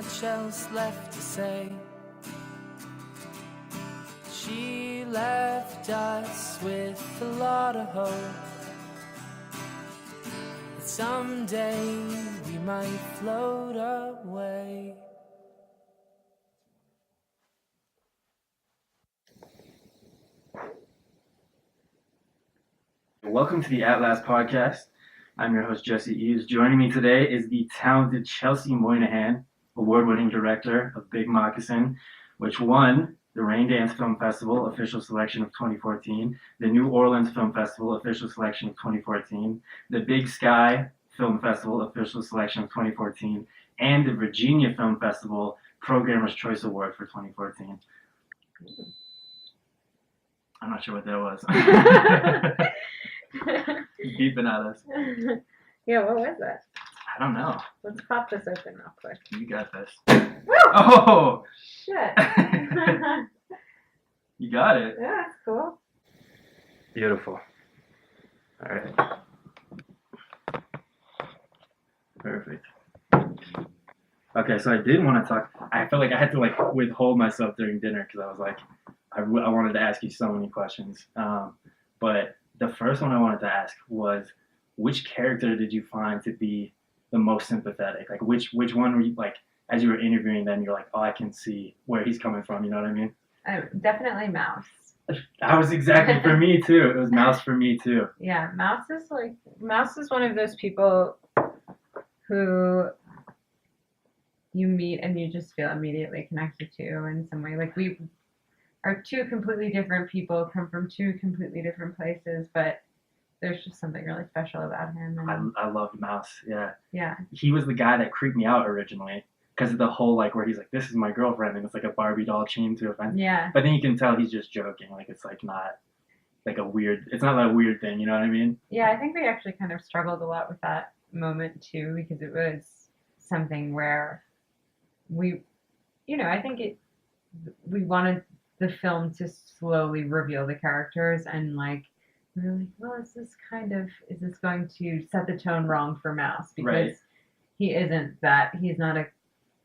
much else left to say. She left us with a lot of hope that someday we might float away. Welcome to the At Last podcast. I'm your host, Jesse Eaves. Joining me today is the talented Chelsea Moynehan, award-winning director of Big Moccasin, which won the RAINDANCE Film Festival Official Selection of 2014, the New Orleans Film Festival Official Selection of 2014, the Big Sky Film Festival Official Selection of 2014, and the Virginia Film Festival Programmer's Choice Award for 2014. I'm not sure what that was. Beeping at us. Yeah, what was that? I don't know. Let's pop this open real quick. You got this. Woo! Oh! Shit. You got it. Yeah, that's cool. Beautiful. All right. Perfect. Okay, so I did want to talk. I felt like I had to withhold myself during dinner because I was like, I wanted to ask you so many questions. But the first one I wanted to ask was, which character did you find to be the most sympathetic? Like, which one were you, like, as you were interviewing them, you're like, oh, I can see where he's coming from, you know what I mean? Definitely Mouse. That was exactly for me, too. It was Mouse for me, too. Yeah, Mouse is one of those people who you meet and you just feel immediately connected to in some way. Like, we are two completely different people, come from two completely different places, but there's just something really special about him. And I loved Mouse, yeah. Yeah. He was the guy that creeped me out originally because of the whole, like, where he's like, this is my girlfriend, and it's like a Barbie doll chained to a fence. Yeah. But then you can tell he's just joking. Like, it's like not like it's not like a weird thing, you know what I mean? Yeah, I think we actually kind of struggled a lot with that moment too, because it was something where we wanted the film to slowly reveal the characters, and like we were like, well, is this going to set the tone wrong for Mouse? Because Right. he isn't that. He's not a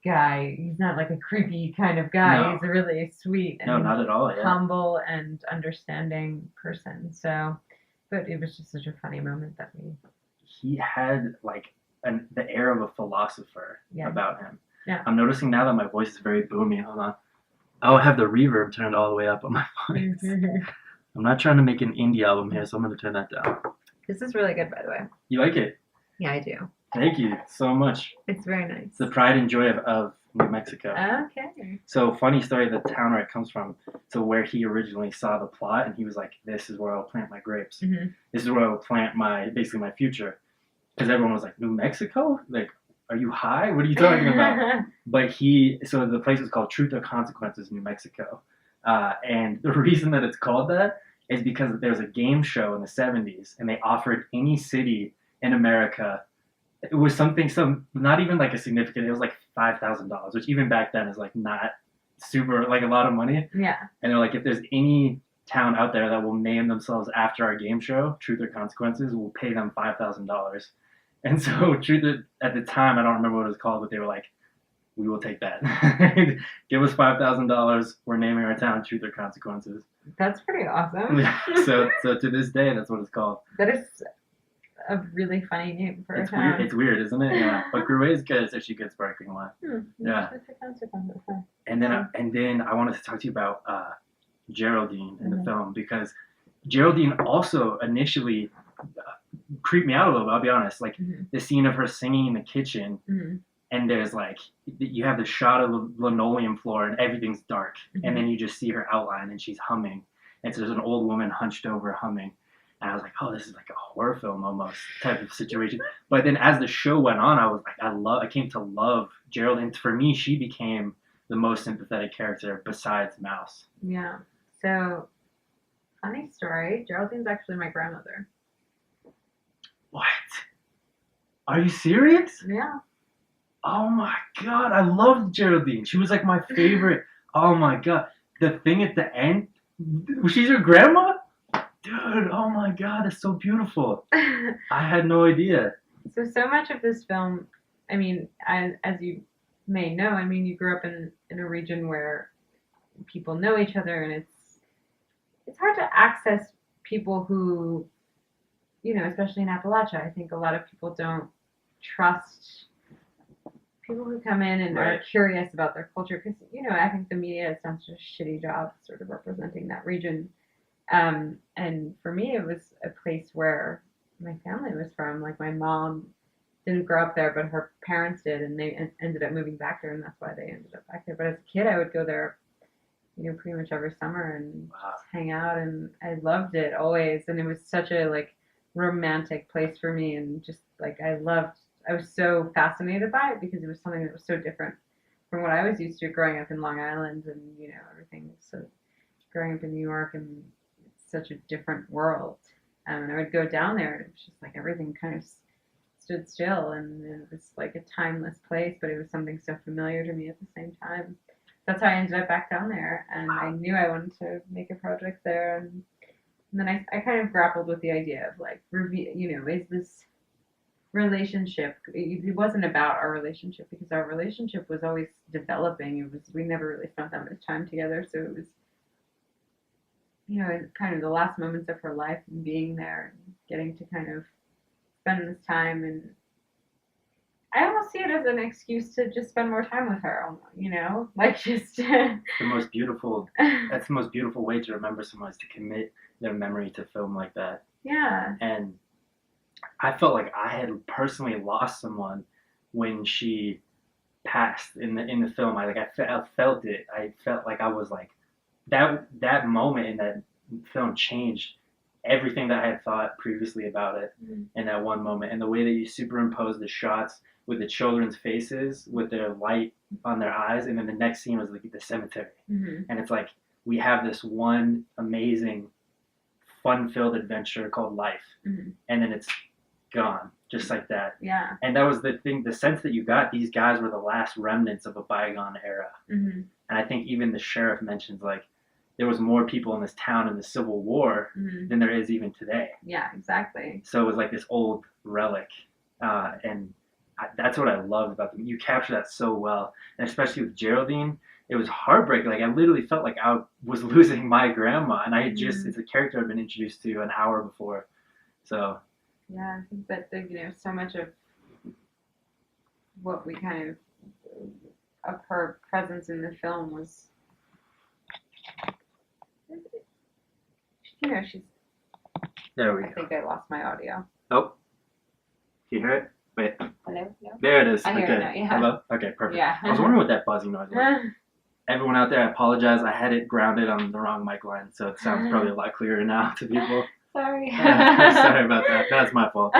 guy. He's not like a creepy kind of guy. No. He's a really sweet and No, not at all. Yeah. humble and understanding person. So, but it was just such a funny moment that He had like the air of a philosopher about him. Yeah. I'm noticing now that my voice is very boomy. Hold on. I'll have the reverb turned all the way up on my voice. I'm not trying to make an indie album here, so I'm going to turn that down. This is really good, by the way. You like it? Yeah, I do. Thank you so much. It's very nice. It's the pride and joy of New Mexico. Okay. So, funny story, the town where it comes from, so where he originally saw the plot, and he was like, this is where I'll plant my grapes. Mm-hmm. This is where I will plant basically my future. Because everyone was like, New Mexico? Like, are you high? What are you talking about? But so the place is called Truth or Consequences, New Mexico. And the reason that it's called that is because there was a game show in the 70s, and they offered any city in America. It was not even like a significant, it was like $5,000, which even back then is like not super, like a lot of money. Yeah. And they're like, if there's any town out there that will name themselves after our game show, Truth or Consequences, we'll pay them $5,000. And so Truth, at the time, I don't remember what it was called, but they were like, we will take that. Give us $5,000. We're naming our town Truth or Consequences. That's pretty awesome. so to this day, that's what it's called. That is a really funny name for a town. Weird. It's weird, isn't it? Yeah. But Gruet is good. It's actually good sparkling wine. Yeah. And then I wanted to talk to you about Geraldine in the film, because Geraldine also initially creeped me out a little bit, I'll be honest. Like the scene of her singing in the kitchen, and there's like, you have the shot of the linoleum floor and everything's dark, and then you just see her outline and she's humming. And so there's an old woman hunched over humming. And I was like, oh, this is like a horror film almost type of situation. But then as the show went on, I was like, I came to love Geraldine. For me, she became the most sympathetic character besides Mouse. Yeah. So, funny story. Geraldine's actually my grandmother. What? Are you serious? Yeah. Oh my God, I loved Geraldine. She was like my favorite. Oh my God. The thing at the end, she's your grandma? Dude, oh my God, it's so beautiful. I had no idea. So much of this film, I mean, as you may know, I mean, you grew up in a region where people know each other, and it's hard to access people who, especially in Appalachia, I think a lot of people don't trust people who come in and are curious about their culture, because I think the media has done such a shitty job sort of representing that region. And for me, it was a place where my family was from. Like, my mom didn't grow up there, but her parents did, and they ended up moving back there, and that's why they ended up back there. But as a kid, I would go there, pretty much every summer and just hang out, and I loved it always. And it was such a like romantic place for me, and just like I was so fascinated by it because it was something that was so different from what I was used to growing up in Long Island, and everything. So growing up in New York, and it's such a different world. And I would go down there, and it was just like everything kind of stood still, and it was like a timeless place, but it was something so familiar to me at the same time. That's how I ended up back down there, and I knew I wanted to make a project there, and then I kind of grappled with the idea of like, is this relationship, it wasn't about our relationship, because our relationship was always developing. We never really spent that much time together, so it was, kind of the last moments of her life, and being there and getting to kind of spend this time, and I almost see it as an excuse to just spend more time with her, like just the most beautiful. That's the most beautiful way to remember someone, is to commit their memory to film like that. Yeah. And I felt like I had personally lost someone when she passed in the film. I felt it. I felt like I was like that moment in that film changed everything that I had thought previously about it in that one moment. And the way that you superimpose the shots with the children's faces with their light on their eyes, and then the next scene was like the cemetery. And it's like we have this one amazing fun-filled adventure called life, and then it's gone just like that. Yeah. And that was the thing, the sense that you got, these guys were the last remnants of a bygone era. And I think even the sheriff mentions like there was more people in this town in the Civil War than there is even today. Yeah, exactly. So it was like this old relic, and that's what I loved about them. You capture that so well, and especially with Geraldine, it was heartbreaking. Like I literally felt like I was losing my grandma, and I had just, it's a character I'd been introduced to an hour before. So yeah, I think that so much of what we kind of her presence in the film was, she's. There we go. I think I lost my audio. Oh, can you hear it? Wait. Hello? No? There it is. I hear okay. it now, yeah. Hello? Okay, perfect. Yeah. I was wondering what that buzzing noise was. Everyone out there, I apologize. I had it grounded on the wrong mic line, so it sounds probably a lot clearer now to people. Sorry. Sorry about that. That's my fault.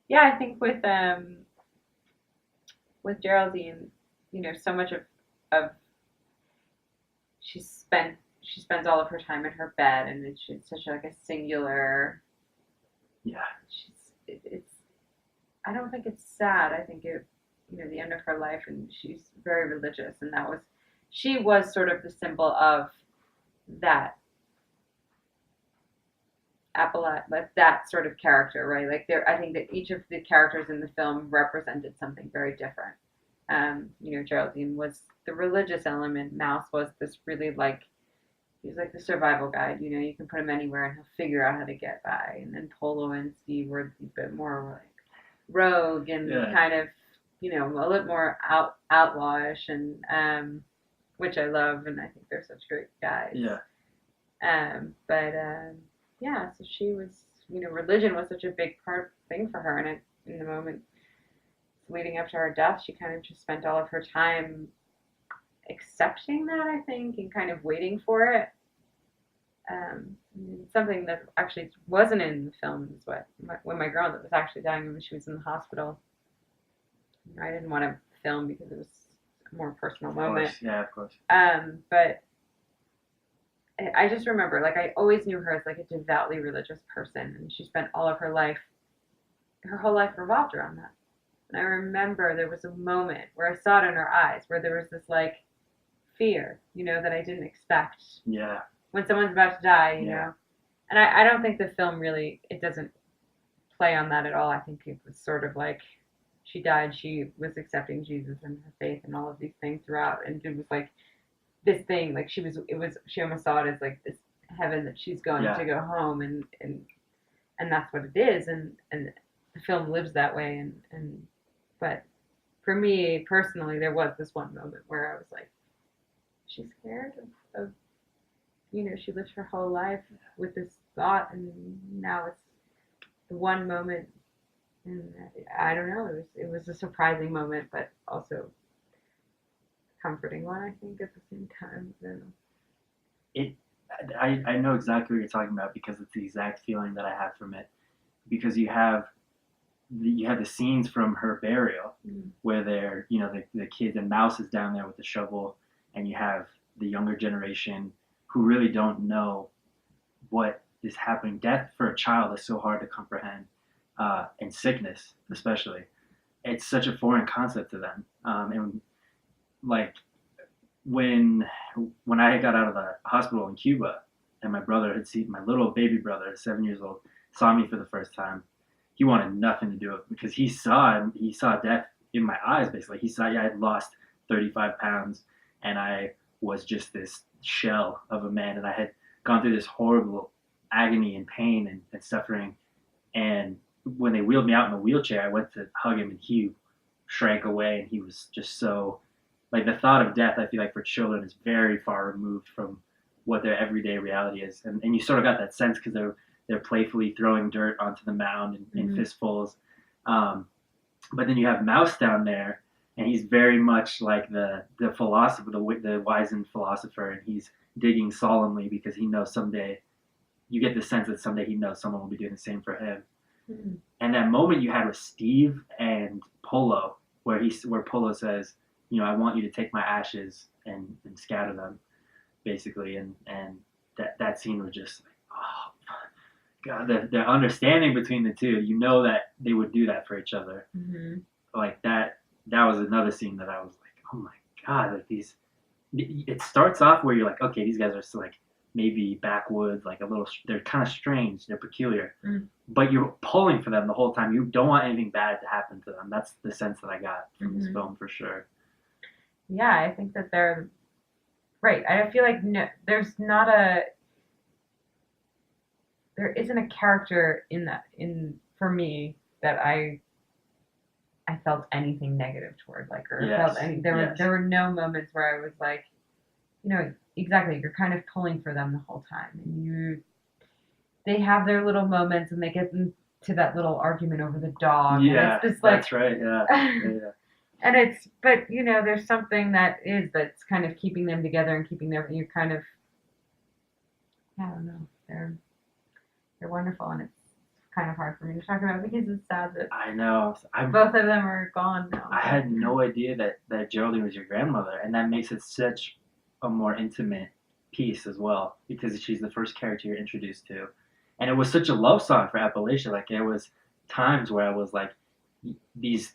Yeah, I think with Geraldine, so much of she spends all of her time in her bed, and it's such like a singular. Yeah. It's. I don't think it's sad. I think it, the end of her life, and she's very religious, and she was sort of the symbol of that. Like that sort of character, right? Like I think that each of the characters in the film represented something very different. Geraldine was the religious element. Mouse was this really he's like the survival guide. You can put him anywhere and he'll figure out how to get by. And then Polo and Steve were a bit more like rogue and kind of, a little more outlawish, and which I love, and I think they're such great guys. Yeah. Yeah, so she was, religion was such a big thing for her, and in the moment leading up to her death, she kind of just spent all of her time accepting that, I think, and kind of waiting for it. Something that actually wasn't in the film is when my grandmother was actually dying, when she was in the hospital. I didn't want to film because it was a more personal moment. Yeah, of course. But I just remember, I always knew her as a devoutly religious person, and she spent all of her whole life revolved around that. And I remember there was a moment where I saw it in her eyes, where there was this fear, that I didn't expect. Yeah. When someone's about to die, you know. And I don't think the film really, it doesn't play on that at all. I think it was sort of she died, she was accepting Jesus and her faith and all of these things throughout, and it was like this thing, like she almost saw it as like this heaven that she's going to go home, and that's what it is, and the film lives that way, and but for me personally, there was this one moment where I was like, she's scared of she lived her whole life with this thought, and now it's the one moment, and I don't know, it was a surprising moment, but also comforting one, I think, at the same time. I know exactly what you're talking about, because it's the exact feeling that I have from it, because you have the scenes from her burial where they're the kids, and Mouse is down there with the shovel, and you have the younger generation who really don't know what is happening. Death for a child is so hard to comprehend, and sickness especially. It's such a foreign concept to them, and like when I got out of the hospital in Cuba, and my brother had seen, my little baby brother, 7 years old, saw me for the first time. He wanted nothing to do with it, because he saw death in my eyes. Basically, he saw I had lost 35 pounds, and I was just this shell of a man, and I had gone through this horrible agony and pain and suffering. And when they wheeled me out in a wheelchair, I went to hug him, and he shrank away, and he was just so, like, the thought of death, I feel like for children is very far removed from what their everyday reality is. And you sort of got that sense, because they're playfully throwing dirt onto the mound in fistfuls. But then you have Mouse down there, and he's very much like the philosopher, the wizened philosopher, and he's digging solemnly, because he knows someday, you get the sense that someday he knows someone will be doing the same for him. Mm-hmm. And that moment you had with Steve and Polo, where Polo says, I want you to take my ashes and scatter them, basically, and that scene was just like, oh God, the understanding between the two, that they would do that for each other. Mm-hmm. Like that was another scene that I was like, oh my God, like these. It starts off where you're like, okay, these guys are still like maybe backwoods, like a little. They're kind of strange, they're peculiar, but you're pulling for them the whole time. You don't want anything bad to happen to them. That's the sense that I got from this film for sure. Yeah, I think that they're right. I feel like there isn't a character for me that I felt anything negative toward, like, or felt any. There were no moments where I was like, exactly. You're kind of pulling for them the whole time, and they have their little moments, and they get into that little argument over the dog. Yeah, and it's just like, that's right. Yeah. And but there's something that's kind of keeping them together and keeping them. You're kind of, I don't know. They're wonderful, and it's kind of hard for me to talk about, because it's sad that I know both of them are gone now. I had no idea that Geraldine was your grandmother, and that makes it such a more intimate piece as well, because she's the first character you're introduced to, and it was such a love song for Appalachia. Like, there was times where I was like, these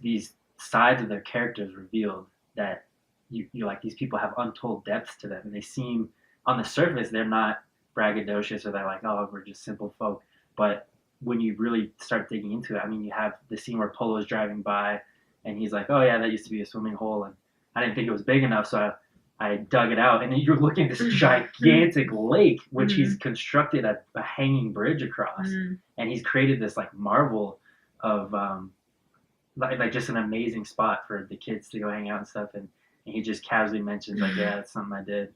sides of their characters revealed, that you're like, these people have untold depths to them, and they seem, on the surface, they're not braggadocious, or they're like, oh, we're just simple folk. But when you really start digging into it, I mean, you have the scene where Polo is driving by, and he's like, oh yeah, that used to be a swimming hole, and I didn't think it was big enough, so I dug it out, and then you're looking at this gigantic lake, which he's constructed a hanging bridge across, and he's created this like marvel of like just an amazing spot for the kids to go hang out and stuff, and he just casually mentions like, yeah, that's something I did.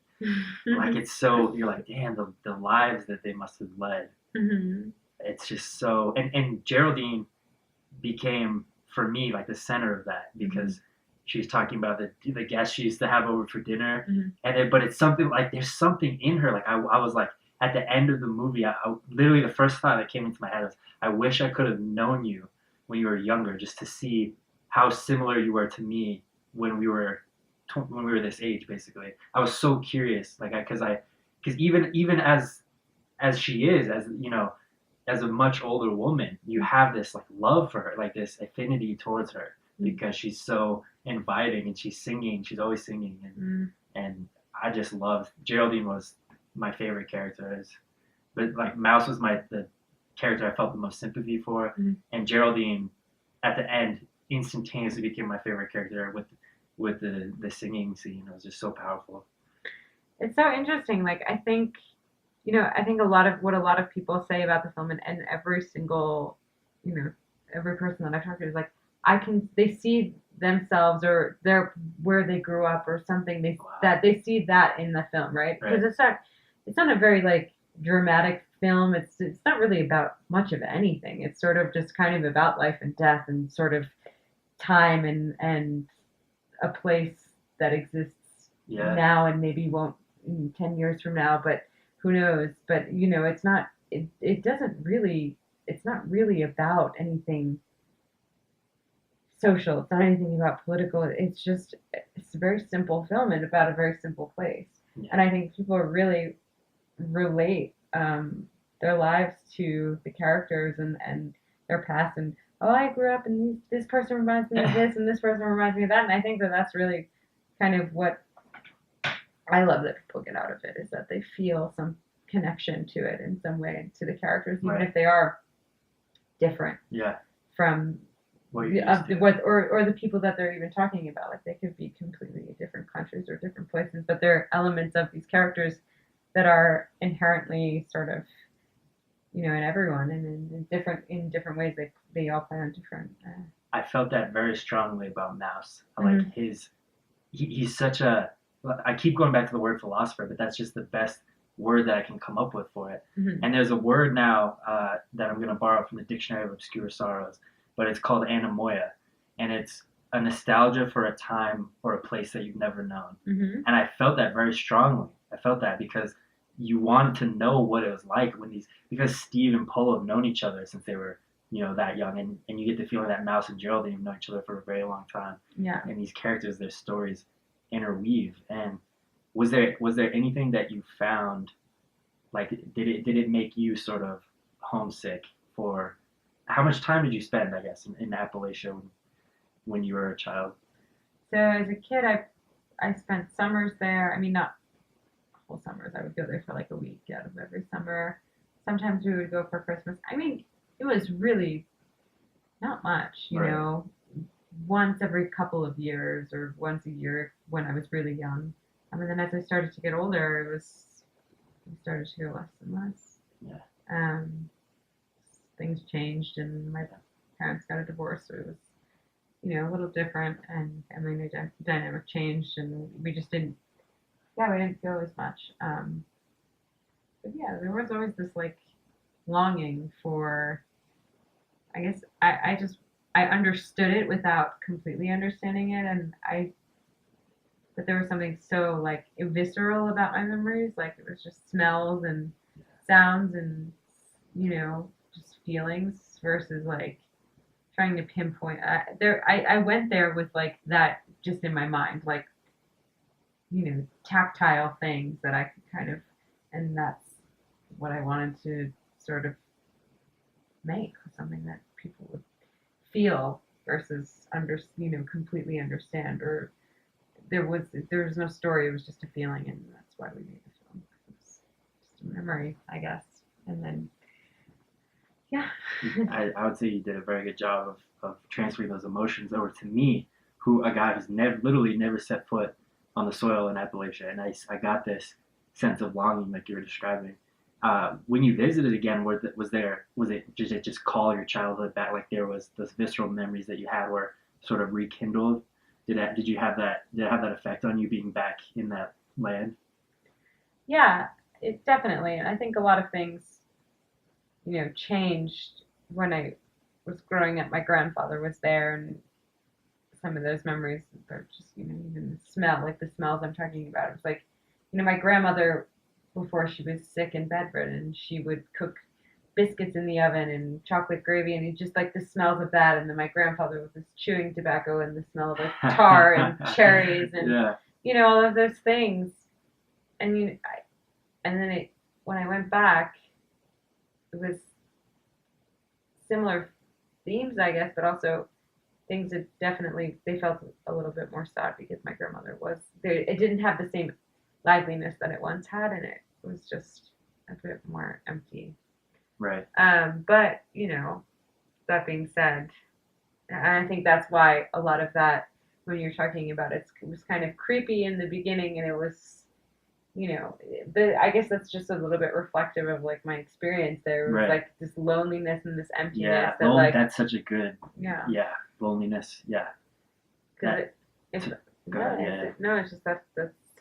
Like, it's so, you're like, damn, the lives that they must have led. It's just so, and Geraldine became, for me, like the center of that, because she's talking about the guests she used to have over for dinner, but it's something like, there's something in her, like I was like, at the end of the movie, I literally, the first thought that came into my head was, I wish I could have known you when you were younger, just to see how similar you were to me when we were this age. Basically, I was so curious, like, because even as she is, as a much older woman, you have this like love for her, like this affinity towards her, because she's so inviting, and she's always singing, and I just loved Geraldine. Was my favorite character, but like Mouse was the character I felt the most sympathy for, and Geraldine, at the end, instantaneously became my favorite character with the singing scene. It was just so powerful. It's so interesting. Like I think, I think a lot of people say about the film, and every single, every person that I've talked to is like, they see themselves or where they grew up or something. That they see that in the film, right? Because it's not a very like dramatic film. It's not really about much of anything. It's sort of just kind of about life and death and sort of time and a place that exists now and maybe won't in 10 years from now, but who knows? But it's not. It doesn't really. It's not really about anything social. It's not anything about political. It's a very simple film and about a very simple place. Yeah. And I think people really relate their lives to the characters and their past. And I grew up and this person reminds me of this and this person reminds me of that. And I think that that's really kind of what I love that people get out of it, is that they feel some connection to it in some way, to the characters, even if they are different. Yeah. From the people that they're even talking about. Like they could be completely different countries or different places, but there are elements of these characters that are inherently sort of, in everyone and in different ways. They all play on different. I felt that very strongly about Mouse. Like he's such a. I keep going back to the word philosopher, but that's just the best word that I can come up with for it. Mm-hmm. And there's a word now that I'm going to borrow from the Dictionary of Obscure Sorrows, but it's called anemoia, and it's a nostalgia for a time or a place that you've never known. Mm-hmm. And I felt that very strongly. I felt that because you wanted to know what it was like because Steve and Polo have known each other since they were, that young, and you get the feeling that Mouse and Geraldine have known each other for a very long time. Yeah. And these characters, their stories interweave. And was there anything that you found, like did it make you sort of homesick for? How much time did you spend, I guess, in Appalachia when you were a child? So as a kid, I spent summers there. I mean, not whole summers. I would go there for like a week out of every summer. Sometimes we would go for Christmas. I mean, it was really not much, you know, once every couple of years or once a year when I was really young. And then as I started to get older, it started to go less and less. Yeah. Things changed and my parents got a divorce, so it was, a little different, and family dynamic changed, and we just didn't go as much. But yeah, there was always this like longing for, I guess I understood it without completely understanding it, but there was something so like visceral about my memories, like it was just smells and sounds and, just feelings versus like trying to pinpoint. I went there with like that just in my mind, like, tactile things that I could kind of, and that's what I wanted to sort of make, something that people would feel versus completely understand. Or there was no story, it was just a feeling, and that's why we made the film. It was just a memory, I guess. And then yeah. I would say you did a very good job of transferring those emotions over to me, a guy who's literally never set foot on the soil in Appalachia, and I got this sense of longing like you were describing. When you visited again, did it just call your childhood back? Like there was those visceral memories that you had were sort of rekindled. Did it have that effect on you being back in that land? Yeah, it definitely. And I think a lot of things, changed when I was growing up. My grandfather was there, and some of those memories are just, even the smell, like the smells I'm talking about. It was like, my grandmother, before she was sick and bedridden, she would cook biscuits in the oven and chocolate gravy, and just like the smells of that. And then my grandfather was just chewing tobacco and the smell of like tar and cherries and, all of those things. And, when I went back, it was similar themes, I guess, but also things that definitely, they felt a little bit more sad because my grandmother it didn't have the same liveliness that it once had, and it was just a bit more empty. Right. But, that being said, And I think that's why a lot of that, when you're talking about it, it was kind of creepy in the beginning, and it was, I guess that's just a little bit reflective of like my experience there. It was Right. like this loneliness and this emptiness. Yeah, that like that's such a good. yeah. Yeah, loneliness. Yeah. Because Go ahead, it's just that's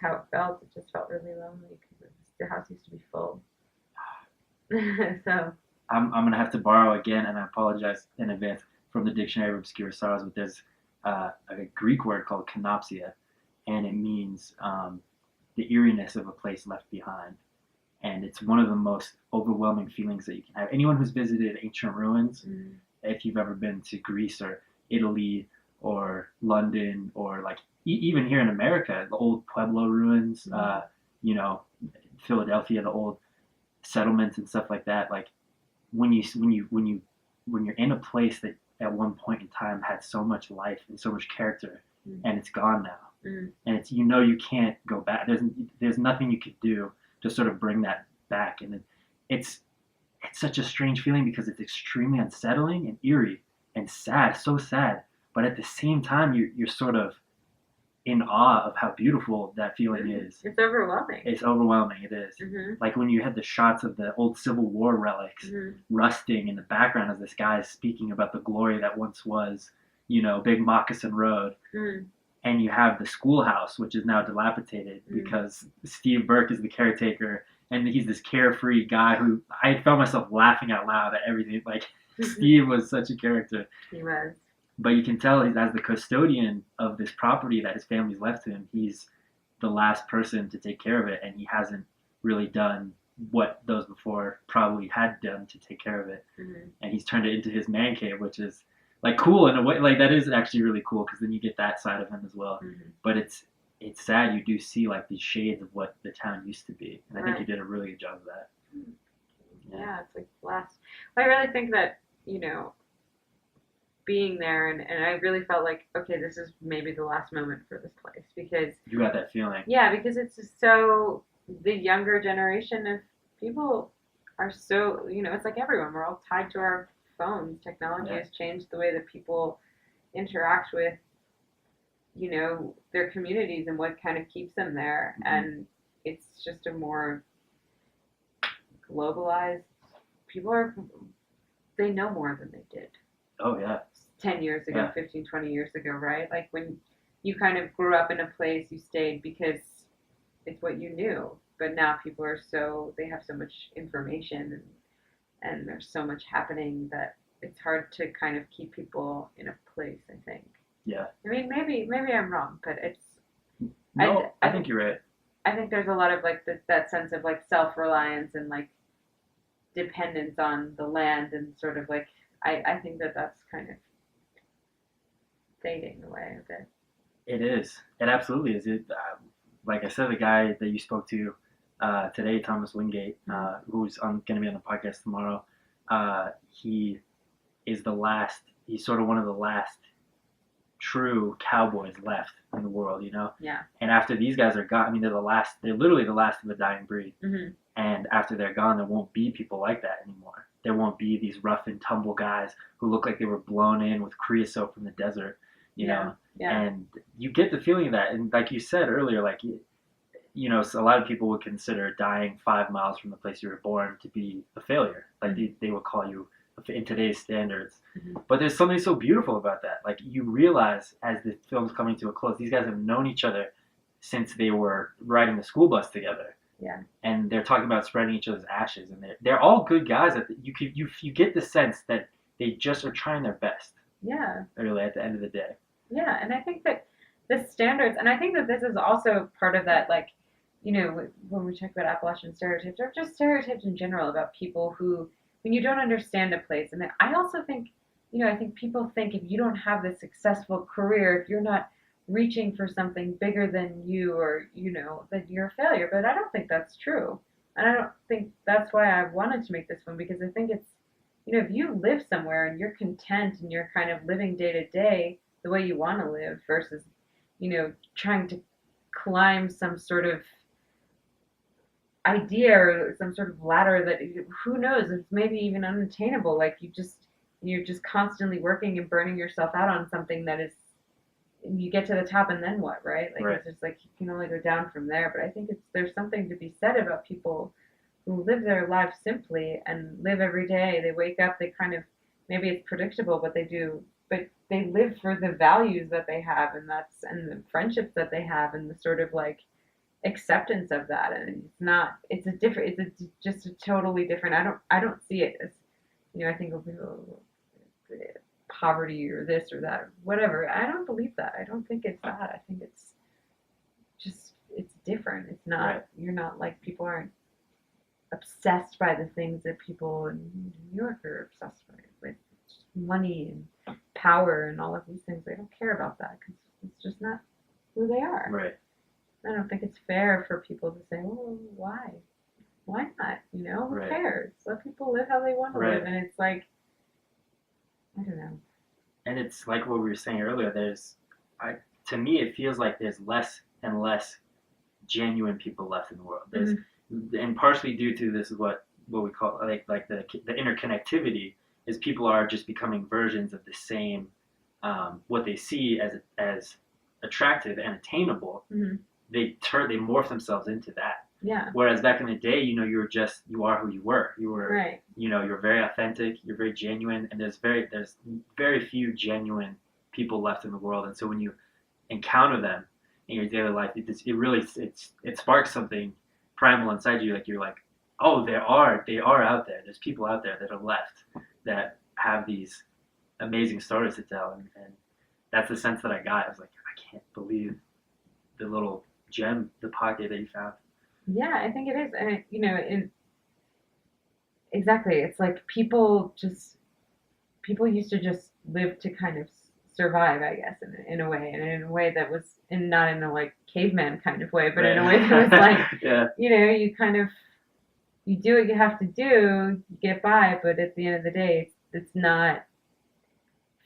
how it felt. It just felt really lonely because the house used to be full. So I'm gonna have to borrow again, and I apologize in advance, from the Dictionary of Obscure Sorrows. But there's a Greek word called kenopsia, and it means the eeriness of a place left behind. And it's one of the most overwhelming feelings that you can have. Anyone who's visited ancient ruins, if you've ever been to Greece or Italy or London or like even here in America, the old Pueblo ruins, Philadelphia, the old settlements and stuff like that. Like when you're in a place that at one point in time had so much life and so much character, and it's gone now, and it's you can't go back. There's nothing you could do to sort of bring that back, and it's such a strange feeling because it's extremely unsettling and eerie and sad, so sad. But at the same time, you're sort of in awe of how beautiful that feeling is. It's overwhelming. It's overwhelming. It is. Like when you had the shots of the old Civil War relics rusting in the background as this guy is speaking about the glory that once was, Big Moccasin Road. And you have the schoolhouse, which is now dilapidated because Steve Burke is the caretaker, and he's this carefree guy who I found myself laughing out loud at everything. Like Steve was such a character. He was. But you can tell as the custodian of this property that his family's left to him, he's the last person to take care of it, and he hasn't really done what those before probably had done to take care of it. And he's turned it into his man cave, which is like cool in a way. Like that is actually really cool because then you get that side of him as well. But it's sad. You do see like these shades of what the town used to be, and I think you did a really good job of that. Yeah, it's like last. I really think that being there, and I really felt like, okay, this is maybe the last moment for this place, because you got that feeling. Yeah, because it's just so, the younger generation of people are so, it's like everyone, we're all tied to our phones. Technology has changed the way that people interact with, their communities and what kind of keeps them there. And it's just a more globalized, they know more than they did. Oh, yeah. 10 years ago, 15, 20 years ago, right? Like when you kind of grew up in a place, you stayed because it's what you knew. But now people are they have so much information and there's so much happening that it's hard to kind of keep people in a place, I think. Yeah. I mean, maybe I'm wrong, but it's... No, I think you're right. I think there's a lot of like that sense of like self-reliance and like dependence on the land and sort of like, I think that's kind of fading away a bit. It is. It absolutely is. Like I said, the guy that you spoke to today, Thomas Wingate, who's going to be on the podcast tomorrow, he is he's sort of one of the last true cowboys left in the world, Yeah. And after these guys are gone, I mean, they're literally the last of a dying breed. And after they're gone, there won't be people like that anymore. There won't be these rough and tumble guys who look like they were blown in with creosote from the desert, you know? Yeah. And you get the feeling of that. And like you said earlier, like, so a lot of people would consider dying 5 miles from the place you were born to be a failure. Like they would call you, in today's standards. But there's something so beautiful about that. Like you realize as the film's coming to a close, these guys have known each other since they were riding the school bus together. Yeah. And they're talking about spreading each other's ashes, and they're all good guys. You get the sense that they just are trying their best. Yeah. Really, at the end of the day. Yeah, and I think that the standards, and I think that this is also part of that, like, when we talk about Appalachian stereotypes, or just stereotypes in general about people who, when you don't understand a place, and I also think, I think people think if you don't have this successful career, if you're not reaching for something bigger than you, or that you're a failure. But I don't think that's true, and I don't think that's why I wanted to make this one, because I think it's, if you live somewhere and you're content and you're kind of living day to day the way you want to live versus trying to climb some sort of idea or some sort of ladder that who knows, it's maybe even unattainable, like you you're just constantly working and burning yourself out on something that is, you get to the top and then what, right? Like Right. it's just like you can only go down from there. But I think there's something to be said about people who live their lives simply and live every day. They wake up, they kind of, maybe it's predictable, but they live for the values that they have, and the friendships that they have, and the sort of like acceptance of that. And just a totally different. I don't see it as, I think of people, poverty or this or that, whatever. I don't believe that. I don't think it's that. I think it's different. It's not, right. You're not like, people aren't obsessed by the things that people in New York are obsessed with money and power and all of these things. They don't care about that because it's just not who they are. Right. I don't think it's fair for people to say, "Oh, why? Why not? Who right. cares? Let people live how they want to right. live." And it's like, I don't know. And it's like what we were saying earlier. To me, it feels like there's less and less genuine people left in the world. There's, and partially due to this is what we call like the interconnectivity, is people are just becoming versions of the same, what they see as attractive and attainable. Mm-hmm. They morph themselves into that. Yeah. Whereas back in the day, you are who you were. You were, right. You're very authentic. You're very genuine, and there's very few genuine people left in the world. And so when you encounter them in your daily life, it sparks something primal inside you. Like you're like, oh, they are out there. There's people out there that are left that have these amazing stories to tell, and that's the sense that I got. I was like, I can't believe the little gem, the pocket that you found. Yeah, I think it is, and exactly, it's like people used to just live to kind of survive, I guess, in a way, and in a way that was, and not in a like caveman kind of way, but right. in a way that was like, yeah. You kind of, you do what you have to do, you get by, but at the end of the day, it's not,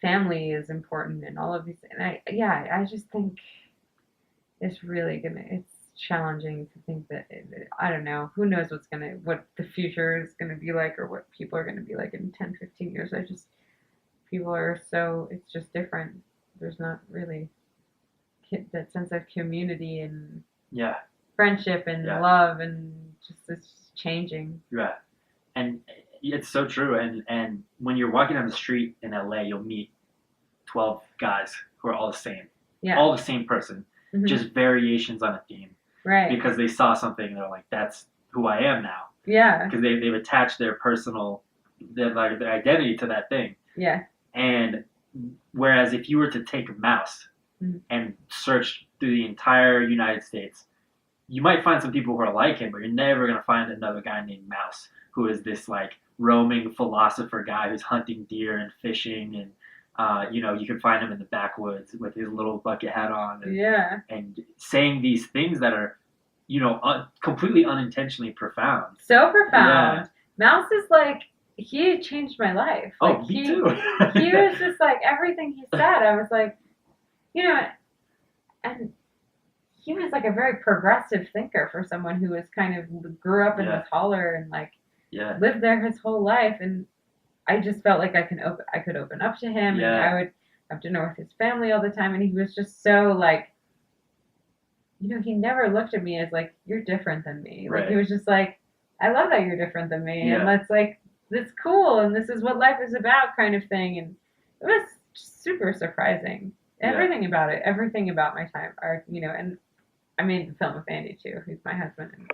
family is important and all of these, and I just think it's challenging to think that I don't know, who knows what the future is gonna be like, or what people are gonna be like in 10, 15 years. People are it's just different. There's not really that sense of community and friendship and love, and just it's changing. Yeah, and it's so true. And when you're walking down the street in LA, you'll meet 12 guys who are all the same. Yeah. All the same person, just variations on a theme. Right. Because they saw something and they're like, that's who I am now. Yeah. Because they've attached their identity to that thing. Yeah. And whereas if you were to take a mouse and search through the entire United States, you might find some people who are like him, but you're never going to find another guy named Mouse who is this like roaming philosopher guy who's hunting deer and fishing, and you can find him in the backwoods with his little bucket hat on and saying these things that are, completely unintentionally profound. So profound. Yeah. Mouse is like, he changed my life. Oh, like, me too. He was just like, everything he said, I was like, and he was like a very progressive thinker for someone who was kind of grew up in this holler and like lived there his whole life. And I just felt like I could open up to him, and I would have dinner with his family all the time. And he was just so like, he never looked at me as like, you're different than me. Like he was just like, I love that you're different than me, and that's cool, and this is what life is about, kind of thing. And it was super surprising. Everything about it, everything about my time, and I made the film with Andy too, who's my husband.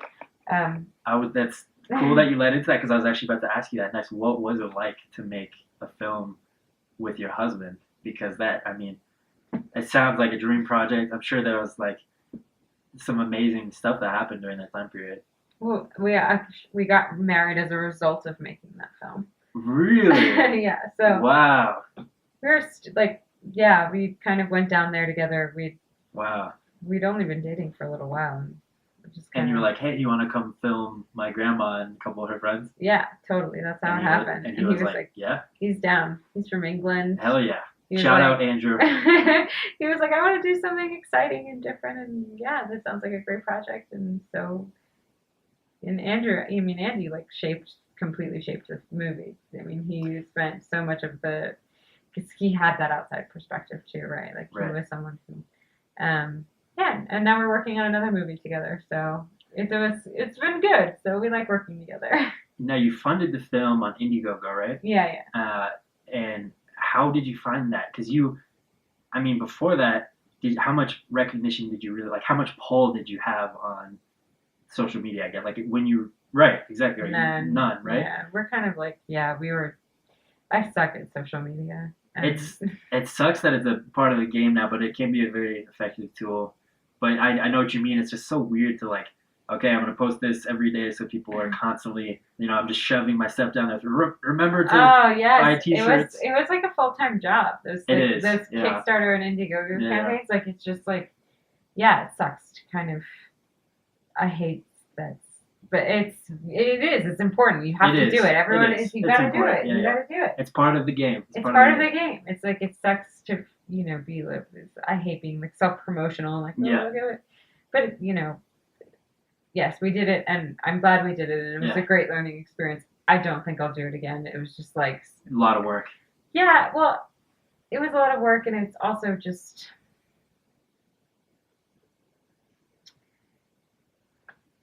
And that's cool that you led into that, because I was actually about to ask you that next. What was it like to make a film with your husband? Because it sounds like a dream project. I'm sure there was like some amazing stuff that happened during that time period. Well, we got married as a result of making that film. Really? Yeah. So. Wow. We were we kind of went down there together. We'd only been dating for a little while, and you were like, "Hey, do you want to come film my grandma and a couple of her friends?" Yeah, totally. That's how it happened. And he was like, "Yeah." He's down. He's from England. Hell yeah. Shout out Andrew. He was like, I want to do something exciting and different, and this sounds like a great project. And so, Andy like shaped completely shaped the movie. I mean, he spent so much of because he had that outside perspective too, right? Like he was someone who, yeah. And now we're working on another movie together, so it's been good. So we like working together. Now you funded the film on Indiegogo, right? Yeah. And how did you find that? Because I mean, before that, how much recognition did you really like? How much pull did you have on social media? I guess like when you right, exactly. None, right? Yeah, we're kind of like we were. I suck at social media. It sucks that it's a part of the game now, but it can be a very effective tool. But I know what you mean. It's just so weird to like, okay, I'm gonna post this every day, so people are constantly, I'm just shoving my stuff down there. Remember to buy T-shirts. It was like a full-time job. Those Kickstarter and Indiegogo campaigns. Like it's just like, it sucks to kind of. I hate that. But it's important. You have to do it. Everyone you gotta do it. You gotta do it. It's part of the game. It's part of the game. It's like it sucks to be like. I hate being like self-promotional. Like look at it. But yes, we did it, and I'm glad we did it. And it was a great learning experience. I don't think I'll do it again. It was just like a lot of work. Yeah, well, it was a lot of work, and it's also just.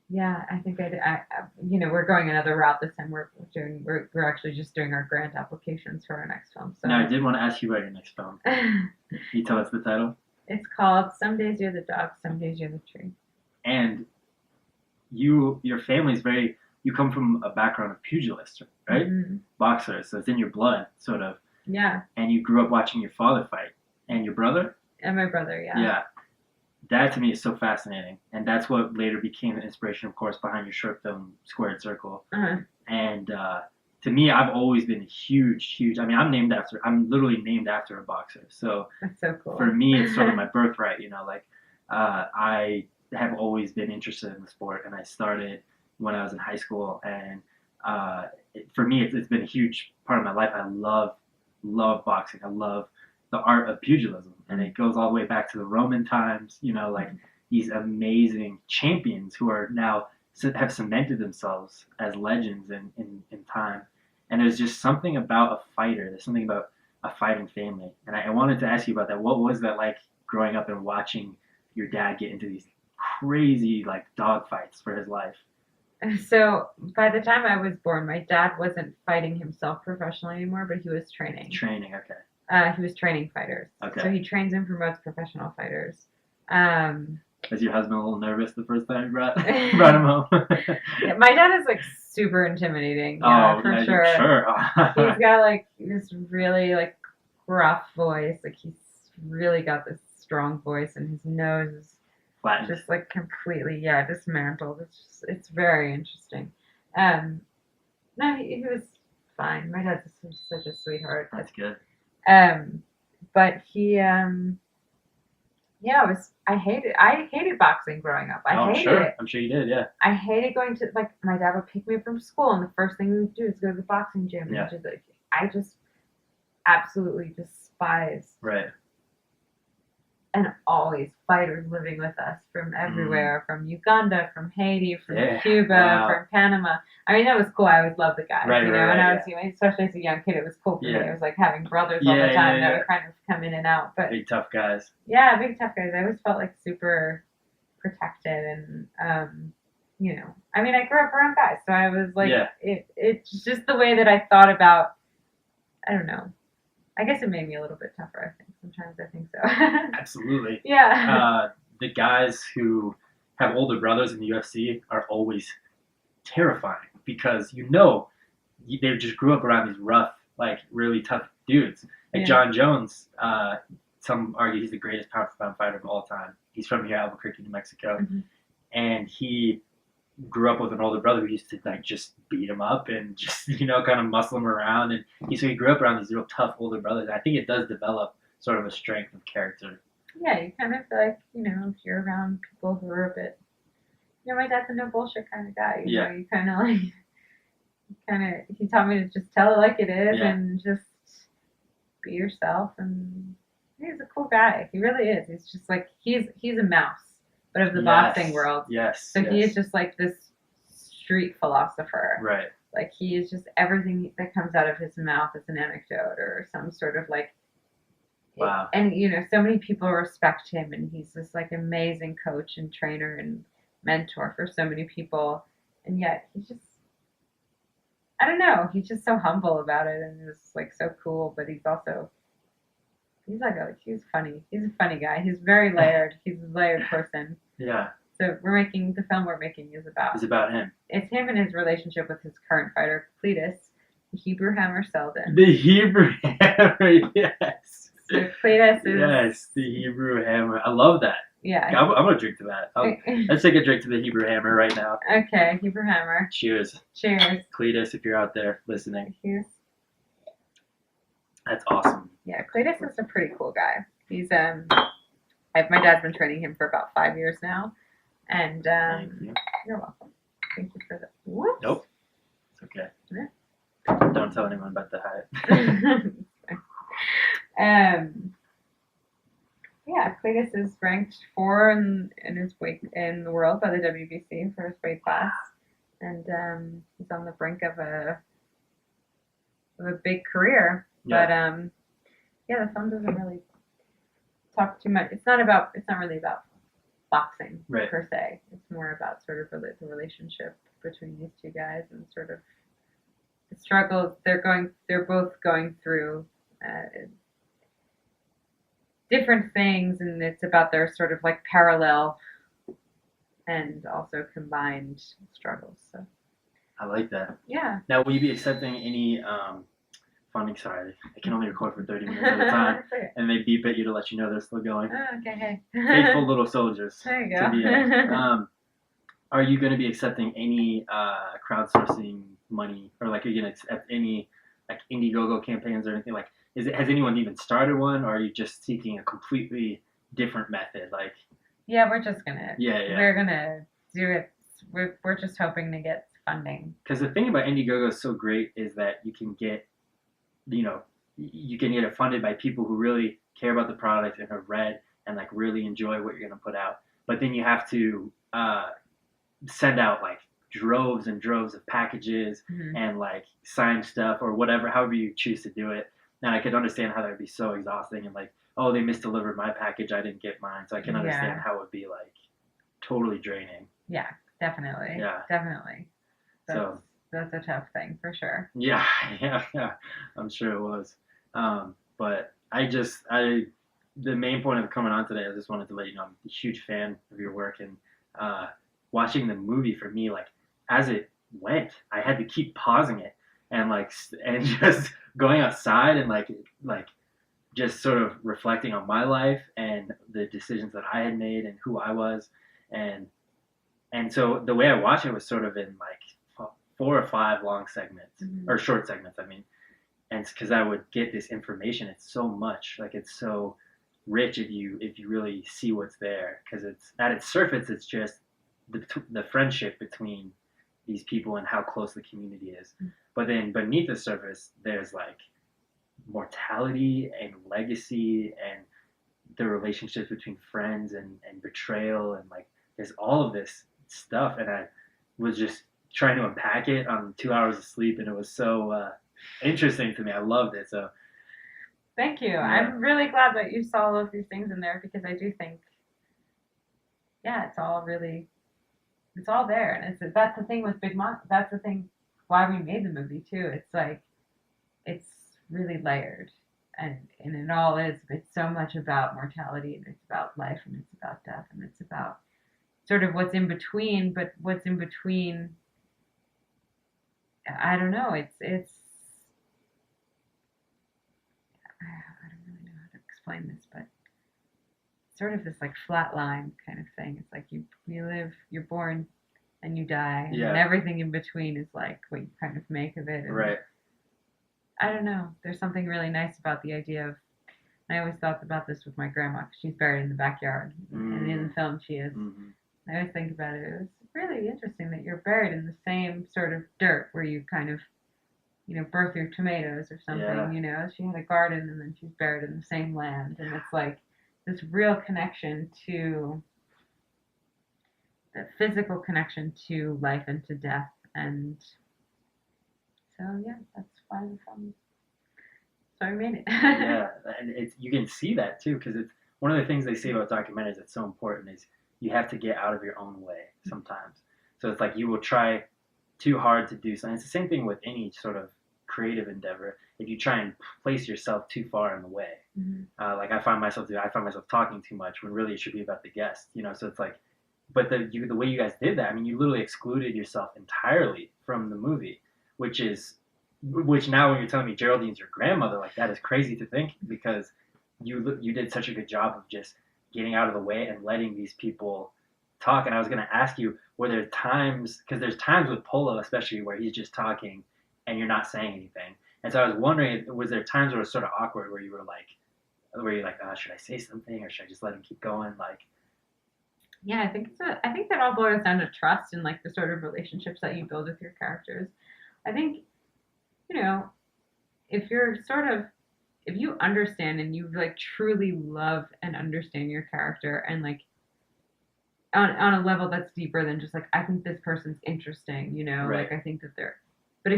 Yeah, I think we're going another route this time. We're actually just doing our grant applications for our next film. So now I did want to ask you about your next film. Can you tell us the title? It's called Some Days You're the Dog, Some Days You're the Tree. And your family's you come from a background of pugilists, right? Mm-hmm. Boxers, so it's in your blood, sort of. Yeah. And you grew up watching your father fight. And your brother? And my brother, yeah. Yeah. That to me is so fascinating, and that's what later became the inspiration, of course, behind your short film Squared Circle. Uh-huh. And to me, I've always been huge. I mean, I'm literally named after a boxer. So that's so cool. For me, it's sort of my birthright. I have always been interested in the sport, and I started when I was in high school. And for me, it's been a huge part of my life. I love boxing. I love the art of pugilism, and it goes all the way back to the Roman times, these amazing champions who are now have cemented themselves as legends in time. And there's just something about a fighter. There's something about a fighting family. And I wanted to ask you about that. What was that like growing up and watching your dad get into these crazy dog fights for his life? So by the time I was born, my dad wasn't fighting himself professionally anymore, but he was training. Training, okay. He was training fighters. Okay. So he trains and promotes professional fighters. Was your husband a little nervous the first time you brought him home? Yeah, my dad is super intimidating. Yeah, for sure. He's got this really gruff voice. He's really got this strong voice, and his nose is flattened. Just completely dismantled. It's very interesting. No, he was fine. My dad's such a sweetheart. That's good. But he, I hated boxing growing up. I hated it. I'm sure you did, yeah. I hated going to, my dad would pick me up from school, and the first thing we would do is go to the boxing gym. Yeah. And I just absolutely despise. Right. And always fighters living with us from everywhere, from Uganda, from Haiti, from Cuba, from Panama. I mean, that was cool. I always loved the guys, and I was, especially as a young kid, it was cool for me. It was having brothers all the time that would kind of come in and out. But big tough guys. Yeah, big tough guys. I always felt super protected, and I mean, I grew up around guys, so I was it's just the way that I thought about. I don't know. I guess it made me a little bit tougher, I think. Sometimes I think so. Absolutely. Yeah. The guys who have older brothers in the UFC are always terrifying because they just grew up around these rough, really tough dudes. John Jones, some argue he's the greatest pound-for-pound fighter of all time. He's from here, Albuquerque, New Mexico. Mm-hmm. And he grew up with an older brother who used to just beat him up and just kind of muscle him around, and he grew up around these real tough older brothers. I think it does develop sort of a strength of character. Yeah, you kind of feel if you're around people who are a bit, my dad's a no bullshit kind of guy. You know, you kind of he taught me to just tell it like it is and just be yourself, and he's a cool guy. He really is. He's just he's a mouse. But of the boxing world. Yes. So he is just this street philosopher. Right. Like he is just everything that comes out of his mouth is an anecdote or some sort of like. Wow. And you know, so many people respect him, and he's this like amazing coach and trainer and mentor for so many people, and yet he's just. I don't know. He's just so humble about it, and it's like so cool. But he's also he's funny. He's a funny guy. He's very layered. He's a layered person. Yeah. So the film we're making is about. It's about him. It's him and his relationship with his current fighter, Cletus, the Hebrew Hammer Selden. The Hebrew Hammer, yes. So Cletus is. Yes, the Hebrew Hammer. I love that. Yeah. I'm gonna drink to that. Let's take a drink to the Hebrew Hammer right now. Okay, Hebrew Hammer. Cheers. Cheers. Cletus, if you're out there listening. Cheers. That's awesome. Yeah, Cletus is a pretty cool guy. He's my dad's been training him for about 5 years now, and Thank you. you're welcome. Thank you for that. Whoops. Nope. It's okay. Yeah. Don't tell anyone about the hype. Yeah, Cletus is ranked 4 in his weight in the world by the WBC for his weight class, and he's on the brink of a big career. Yeah. But yeah, the film doesn't really talk too much. It's not really about boxing Right. per se. It's more about sort of the relationship between these two guys and sort of the struggles they're both going through. Different things, and it's about their sort of like parallel and also combined struggles. So I like that. yeah. Now, will you be accepting any funding? Sorry, I can only record for 30 minutes at a time, and they beep at you to let you know they're still going. Oh, okay, hey. Faithful little soldiers. There you To the end. Are you going to be accepting any crowdsourcing money, or like are you going to accept any like Indiegogo campaigns or anything? Like, has anyone even started one, or are you just seeking a completely different method? Like, Yeah, we're just gonna. Yeah. We're gonna do it. We're just hoping to get funding. because the thing about Indiegogo is so great is that you can get, you can get it funded by people who really care about the product and have read and like really enjoy what you're going to put out. But then you have to send out like droves and droves of packages and like sign stuff or whatever, however you choose to do it. And I could understand how that would be so exhausting and like, oh, they misdelivered my package, I didn't get mine. So I can understand how it would be like totally draining. Yeah, definitely. Yeah. Definitely. So That's a tough thing for sure. yeah, I'm sure it was. But the main point of coming on today, I just wanted to let you know I'm a huge fan of your work, and watching the movie for me, like as it went, I had to keep pausing it and just going outside and like just sort of reflecting on my life and the decisions that I had made and who I was, and so the way I watched it was sort of in like 4 or 5 long segments or short segments. I mean, and because I would get this information, it's so much, like it's so rich if you really see what's there, because it's at its surface, it's just the friendship between these people and how close the community is. But then beneath the surface, there's like mortality and legacy and the relationships between friends and betrayal, and like there's all of this stuff, and I was just trying to unpack it on 2 hours of sleep, and it was so interesting to me. I loved it. So thank you. Yeah. I'm really glad that you saw all of these things in there, because I do think, it's all there, and that's the thing with Big Moccasin. That's the thing why we made the movie too. It's like it's really layered, and it all is. It's so much about mortality, and it's about life, and it's about death, and it's about sort of what's in between. But what's in between, I don't know. It's I don't really know how to explain this, but sort of this like flat line kind of thing. It's like you live, you're born, and you die, and then everything in between is like what you kind of make of it. And right. I don't know. There's something really nice about the idea of. I always thought about this with my grandma, because she's buried in the backyard, and in the film she is. I always think about it. It was really interesting that you're buried in the same sort of dirt where you kind of, birth your tomatoes or something. Yeah. She had a garden, and then she's buried in the same land, and it's like this real connection to the physical connection to life and to death, and So yeah, that's why the film. So I made it. Yeah, and you can see that too, because it's one of the things they say about documentaries that's so important is you have to get out of your own way sometimes. So it's like you will try too hard to do something. It's the same thing with any sort of creative endeavor. If you try and place yourself too far in the way, like I find myself talking too much when really it should be about the guest. So it's like, but the way you guys did that, I mean, you literally excluded yourself entirely from the movie, which now when you're telling me Geraldine's your grandmother, like that is crazy to think, because you did such a good job of just getting out of the way and letting these people talk. And I was going to ask you, were there times, because there's times with Polo especially where he's just talking and you're not saying anything, and so I was wondering, was there times where it was sort of awkward where you're like, should I say something or should I just let him keep going? Like, yeah, I think that all boils down to trust and like the sort of relationships that you build with your characters. I think, if you understand and you like truly love and understand your character, and like on a level that's deeper than just like, I think this person's interesting, right. like I think that but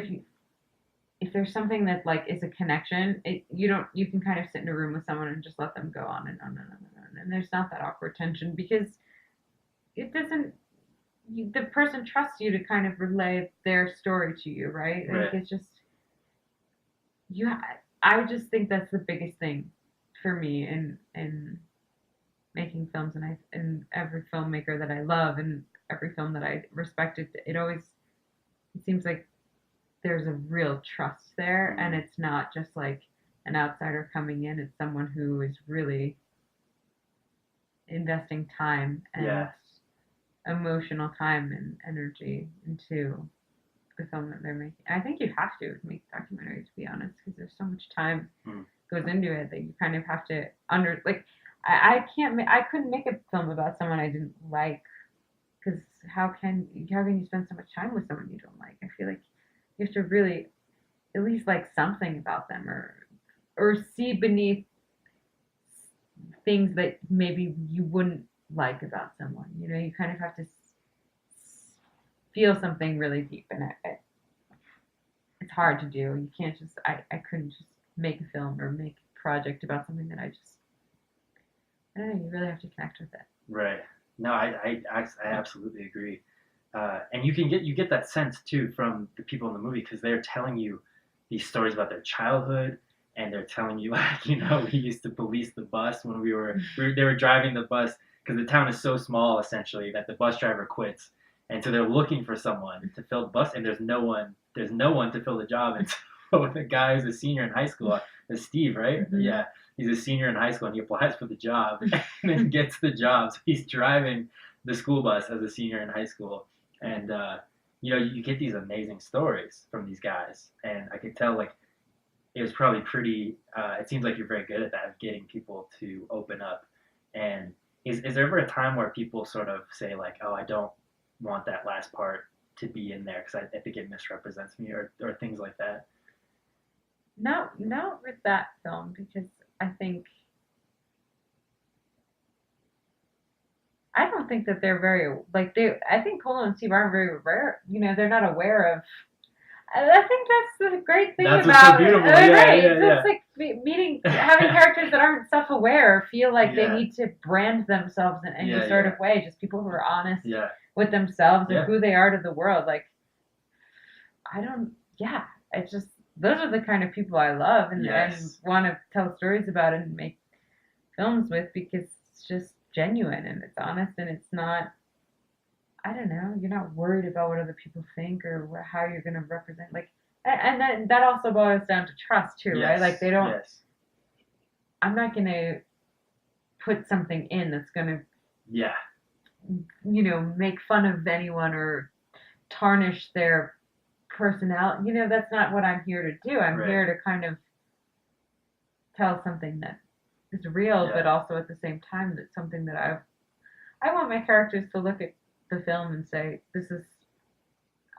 if there's something that like is a connection, you can kind of sit in a room with someone and just let them go on and on and on and on, and there's not that awkward tension because it doesn't. The person trusts you to kind of relay their story to you, right? Like it's just I just think that's the biggest thing for me in making films, and every filmmaker that I love and every film that I respect, it seems like there's a real trust there, and it's not just like an outsider coming in. It's someone who is really investing time and emotional time and energy into the film that they're making. I think you have to make documentaries, to be honest, because there's so much time goes into it that you kind of have to I couldn't make a film about someone I didn't like, because how can you spend so much time with someone you don't like? I feel like you have to really at least like something about them, or see beneath things that maybe you wouldn't like about someone. You kind of have to feel something really deep, and it's hard to do. You can't just I couldn't just make a film or make a project about something that I don't know. You really have to connect with it. Right. No, I absolutely agree. And you get that sense too from the people in the movie, because they're telling you these stories about their childhood, and they're telling you like, we used to police the bus when they were driving the bus, because the town is so small essentially that the bus driver quits, and so they're looking for someone to fill the bus, and there's no one to fill the job, and so the guy who's a senior in high school is Steve, right? Mm-hmm. Yeah. He's a senior in high school, and he applies for the job and then gets the job. So he's driving the school bus as a senior in high school. And, you get these amazing stories from these guys. And I could tell, like, it was probably pretty, it seems like you're very good at that, of getting people to open up. And is there ever a time where people sort of say, like, oh, I don't want that last part to be in there because I think it misrepresents me, or things like that? No, with that film, because I don't think that they're very, like, I think Polo and Steve aren't very aware, they're not aware of, I think that's the great thing that's about so beautiful. it. Right. Yeah. It's like having characters that aren't self-aware, feel like they need to brand themselves in any sort of way, just people who are honest with themselves and who they are to the world. Like, it's just, those are the kind of people I love and want to tell stories about and make films with, because it's just genuine and it's honest, and it's not, I don't know, you're not worried about what other people think or how you're going to represent, like, and that also boils down to trust too, right? Like, they don't, I'm not going to put something in that's going to, make fun of anyone or tarnish their personality. That's not what I'm here to do. I'm here to kind of tell something that is real, but also at the same time that's something that I want my characters to look at the film and say,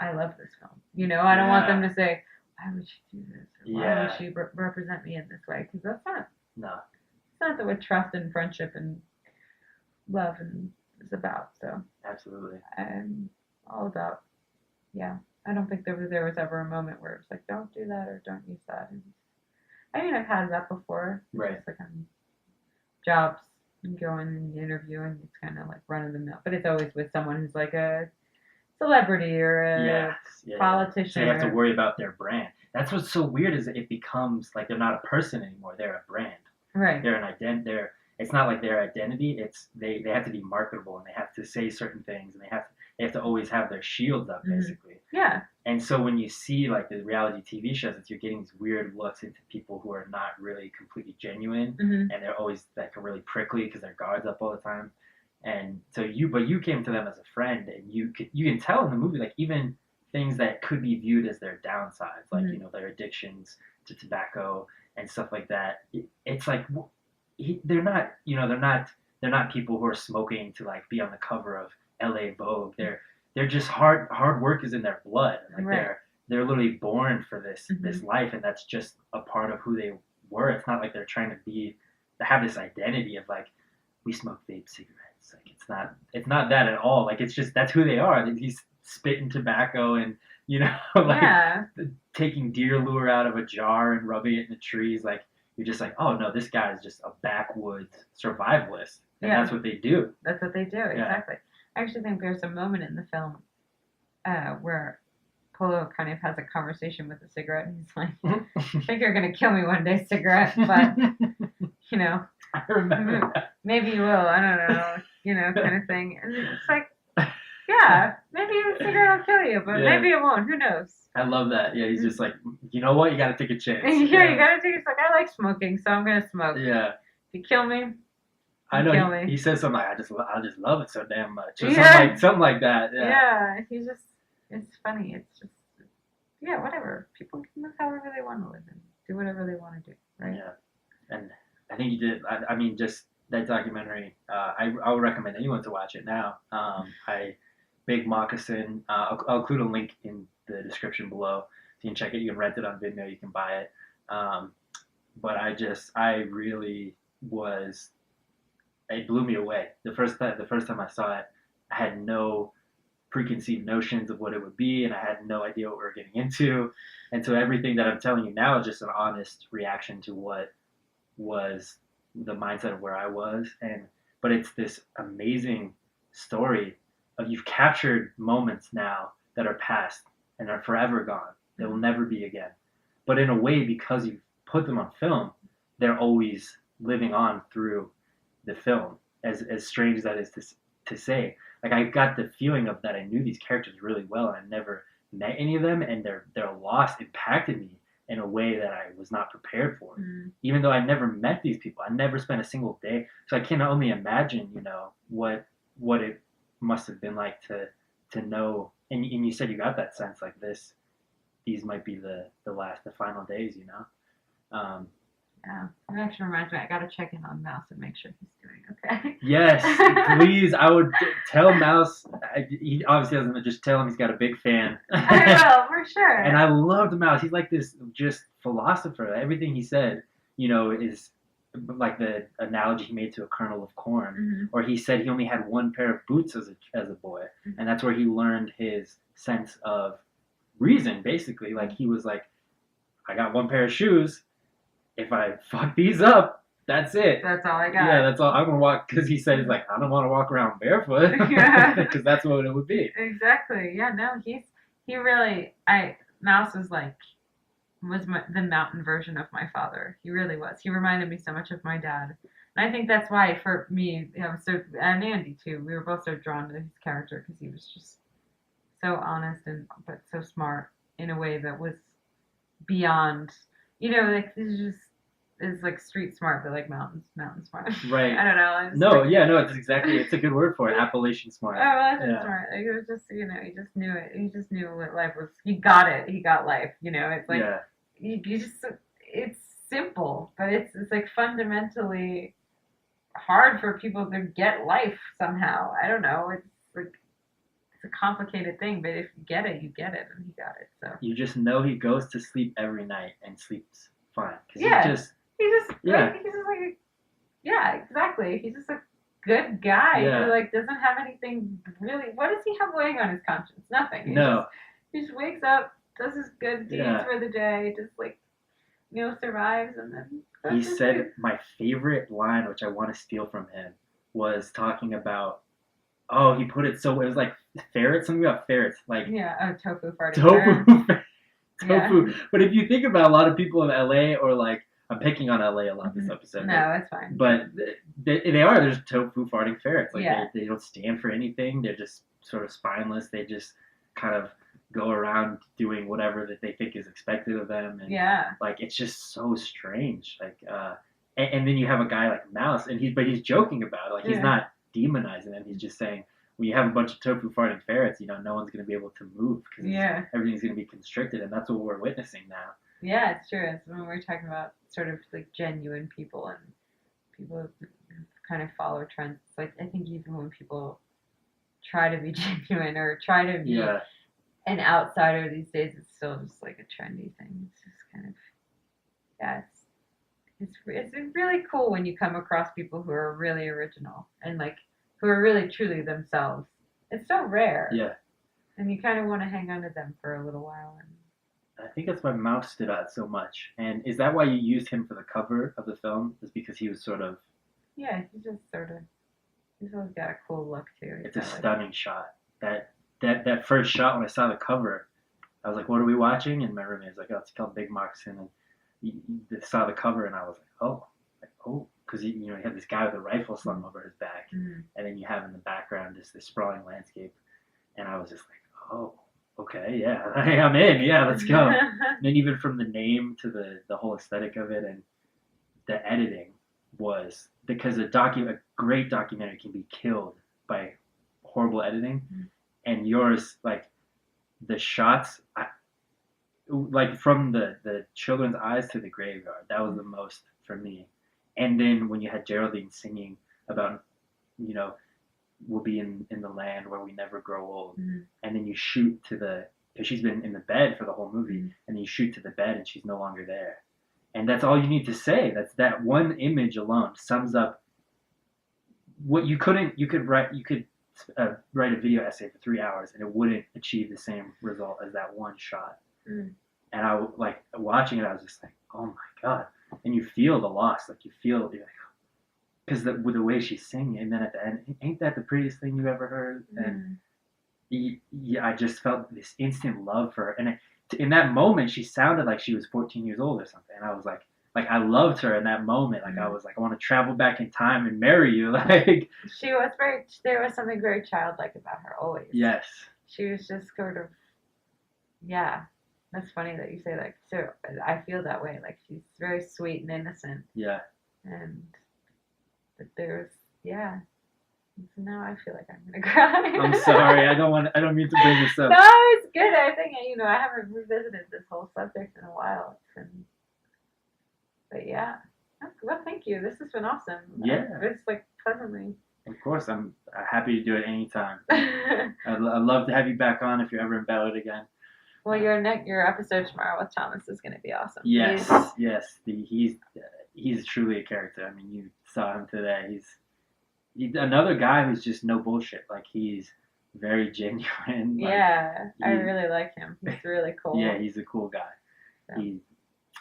I love this film. I don't want them to say, why would she do this? Or why would she represent me in this way? Because that's not. No. It's not what trust and friendship and love is about. So absolutely, I'm all about I don't think there was ever a moment where it was like, don't do that or don't use that. And I mean, I've had that before. It's Right. just like on jobs, you go in and you interview and it's kind of like run of the mill, but it's always with someone who's like a celebrity or a politician. So you have to worry about their brand. That's what's so weird is it becomes like they're not a person anymore. They're a brand. Right. They're an it's not like their identity. It's they have to be marketable and they have to say certain things and they have to always have their shields up basically. Yeah. And so when you see like the reality TV shows, you're getting these weird looks into people who are not really completely genuine, and they're always like really prickly because their guards up all the time. And so you came to them as a friend, and you can tell in the movie like even things that could be viewed as their downsides, like their addictions to tobacco and stuff like that. It's like they're not people who are smoking to like be on the cover of LA Vogue. They're just hard work is in their blood. Like they're literally born for this life, and that's just a part of who they were. It's not like they're trying to have this identity of like we smoke vape cigarettes. Like it's not that at all. Like it's just that's who they are. He's spitting tobacco and taking deer lure out of a jar and rubbing it in the trees. Like you're just like, oh no, this guy is just a backwoods survivalist, and that's what they do. That's what they do, exactly. I actually think there's a moment in the film where Polo kind of has a conversation with a cigarette, and he's like, I think you're going to kill me one day, cigarette, but, I remember that. Maybe you will, I don't know, kind of thing. And it's like, yeah, maybe the cigarette will kill you, but maybe it won't, who knows? I love that. Yeah, he's just like, you know what, you got to take a chance. You got to take a chance. Like, I like smoking, so I'm going to smoke. Yeah. If you kill me, I know he says something like, I just love it so damn much. Or something like that. Yeah, it's funny. It's just, whatever. People can live however they want to live and do whatever they want to do, right? Yeah. And I think you did, I mean, just that documentary, I would recommend anyone to watch it now. Big Moccasin, I'll include a link in the description below. So you can check it. You can rent it on Vimeo. You can buy it. But I really was... It blew me away. The first time I saw it, I had no preconceived notions of what it would be, and I had no idea what we were getting into. And so everything that I'm telling you now is just an honest reaction to what was the mindset of where I was. But it's this amazing story of you've captured moments now that are past and are forever gone. They will never be again. But in a way, because you've put them on film, they're always living on through the film, as strange as that is to say. Like I got the feeling of that I knew these characters really well, and I never met any of them, and their loss impacted me in a way that I was not prepared for. Even though I never met these people, I never spent a single day. So I can only imagine, what it must have been like to know. And you said you got that sense like these might be the final days, Yeah, it actually reminds me, I gotta check in on Mouse and make sure he's doing okay. Yes, please. I would tell Mouse. He obviously doesn't just tell him he's got a big fan. I will, for sure. And I loved Mouse. He's like this just philosopher. Everything he said, is like the analogy he made to a kernel of corn. Or he said he only had one pair of boots as a boy, and that's where he learned his sense of reason. Basically, like he was like, I got one pair of shoes. If I fuck these up, that's it. That's all I got. Yeah, that's all. I'm gonna walk because he said he's like, I don't want to walk around barefoot because that's what it would be. Exactly. Yeah. No, he really. Mouse was the mountain version of my father. He really was. He reminded me so much of my dad, and I think that's why for me, and Andy too. We were both so drawn to his character because he was just so honest but so smart in a way that was beyond. Like it's like street smart, but like mountain smart. Right. I don't know. It's a good word for it. Appalachian smart. Oh, Appalachian smart. Like, it was just, he just knew it. He just knew what life was. He got it. He got life. It's like, it's simple, but it's like fundamentally hard for people to get life somehow. I don't know. It's like, it's a complicated thing, but if you get it, and he got it. So you just know he goes to sleep every night and sleeps fine. Exactly. He's just a good guy who doesn't have anything really. What does he have weighing on his conscience? Nothing. He just wakes up, does his good deeds Yeah. for the day, just like, survives, and then He goes to said sleep. my favorite line, which I want to steal from him, was talking about. Oh, he put it so it was like ferrets. Something about ferrets, like Tofu farting. tofu. Yeah. Tofu. But if you think about a lot of people in LA, or like I'm picking on LA a lot this episode. No, it's fine. But they are. There's tofu farting ferrets. Like Yeah. they don't stand for anything. They're just sort of spineless. They just kind of go around doing whatever that they think is expected of them. And Yeah. like it's just so strange. Like and then you have a guy like Mouse, and he's joking about it. Like he's not demonizing them. He's just saying, when you have a bunch of tofu farting ferrets, no one's going to be able to move because everything's going to be constricted, and that's what we're witnessing now. Yeah, it's true. It's when we're talking about sort of like genuine people and people who kind of follow trends. It's like, I think even when people try to be genuine or try to be an outsider these days, it's still just like a trendy thing. It's just kind of, it's really cool when you come across people who are really original and like who are really truly themselves. It's so rare. Yeah. And you kind of want to hang on to them for a little while. And I think that's why Mouse stood out so much. And is that why you used him for the cover of the film? Is because he was sort of... Yeah, he's always got a cool look too. It's a stunning shot. That first shot when I saw the cover, I was like, what are we watching? And my roommate was like, oh, it's called Big Moccasin. And you saw the cover and I was like, oh. Because you had this guy with a rifle slung over his back, and then you have in the background this sprawling landscape, and I was just like, oh, okay, yeah, I'm in, yeah, let's go. And then even from the name to the whole aesthetic of it and the editing was, because a great documentary can be killed by horrible editing, and yours, like the shots, like from the children's eyes to the graveyard, that was the most for me. And then when you had Geraldine singing about, we'll be in the land where we never grow old. And then you shoot to because she's been in the bed for the whole movie, and then you shoot to the bed and she's no longer there. And that's all you need to say. That one image alone sums up what you could write a video essay for 3 hours and it wouldn't achieve the same result as that one shot. And I like watching it, I was just like, oh my God. And you feel the loss, like because with the way she's singing, and then at the end, ain't that the prettiest thing you ever heard? And I just felt this instant love for her. And in that moment, she sounded like she was 14 years old or something. And I was like I loved her in that moment. Like I was like, I want to travel back in time and marry you. Like there was something very childlike about her always. Yes. She was just sort of, That's funny that you say that. So I feel that way. Like she's very sweet and innocent. Yeah. But there's, So now I feel like I'm gonna cry. I'm sorry. I don't mean to bring this up. No, it's good. I think I haven't revisited this whole subject in a while. But yeah. Well, thank you. This has been awesome. Yeah. It's like pleasantly. Of course, I'm happy to do it anytime. I'd love to have you back on if you're ever in Ballard again. Well, your episode tomorrow with Thomas is going to be awesome. Yes, yes. He's truly a character. I mean, you saw him today. He's another guy who's just no bullshit. Like he's very genuine. Yeah, I really like him. He's really cool. Yeah, he's a cool guy. So.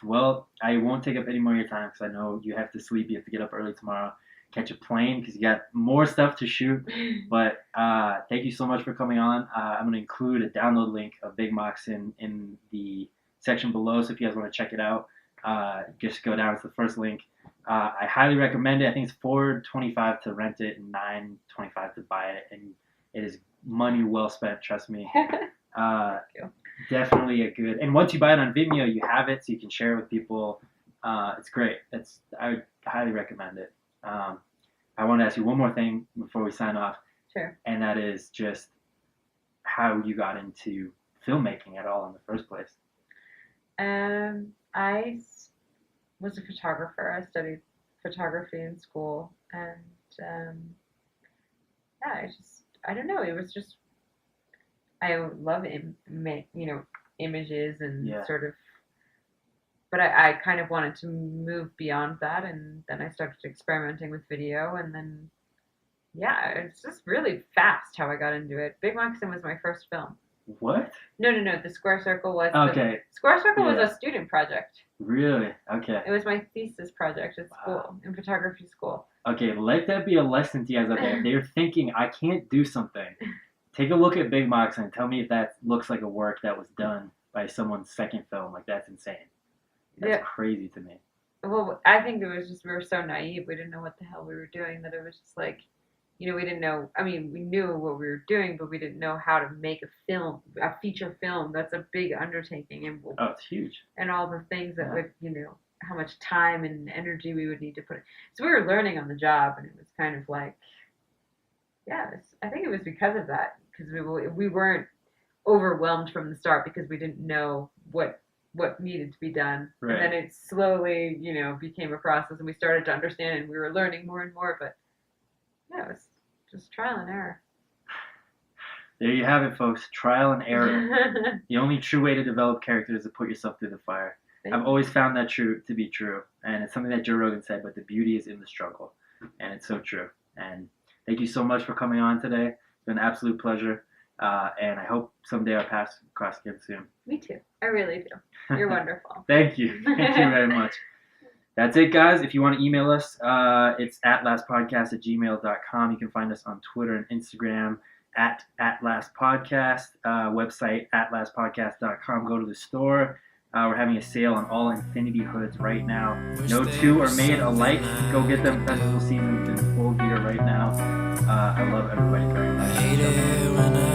Well, I won't take up any more of your time because I know you have to sleep. You have to get up early tomorrow, catch a plane because you got more stuff to shoot. But thank you so much for coming on. I'm going to include a download link of Big Moccasin in the section below. So if you guys want to check it out, just go down to the first link. I highly recommend it. I think it's $4.25 to rent it and $9.25 to buy it. And it is money well spent, trust me. Thank you. Definitely a good. And once you buy it on Vimeo, you have it so you can share it with people. It's great. I would highly recommend it. I want to ask you one more thing before we sign off. Sure. And that is just how you got into filmmaking at all in the first place. I was a photographer. I studied photography in school, and I don't know. It was just I love images and sort of. But I kind of wanted to move beyond that, and then I started experimenting with video, and then, it's just really fast how I got into it. Big Moccasin was my first film, What? No. The square circle was Okay. Square circle was a student project. Really? Okay. It was my thesis project at school, in photography school. Okay, let that be a lesson to you guys out there. If they're thinking, I can't do something, take a look at Big Moccasin and tell me if that looks like a work that was done by someone's second film. Like, that's insane. That's crazy to me. Well, I think it was just, we were so naive. We didn't know what the hell we were doing, that it was just like, we didn't know. I mean, we knew what we were doing, but we didn't know how to make a feature film. That's a big undertaking. And it's huge. And all the things that would, how much time and energy we would need to put in. So we were learning on the job, and it was kind of like, I think it was because of that, because we weren't overwhelmed from the start because we didn't know what needed to be done. Right. And then it slowly, became a process, and we started to understand, and we were learning more and more, but it was just trial and error. There you have it, folks. Trial and error. The only true way to develop characters is to put yourself through the fire. I've always found that to be true, and it's something that Joe Rogan said, but the beauty is in the struggle, and it's so true. And thank you so much for coming on today. It's been an absolute pleasure, and I hope someday our paths cross again soon. Me too. I really do. You're wonderful. Thank you. Thank you very much. That's it, guys. If you want to email us, it's atlastpodcast@gmail.com. You can find us on Twitter and Instagram at @lastpodcast, website atlastpodcast.com. Go to the store. We're having a sale on all Infinity hoods right now. No two are made alike. Go get them. Festival season's in full gear right now. I love everybody very much.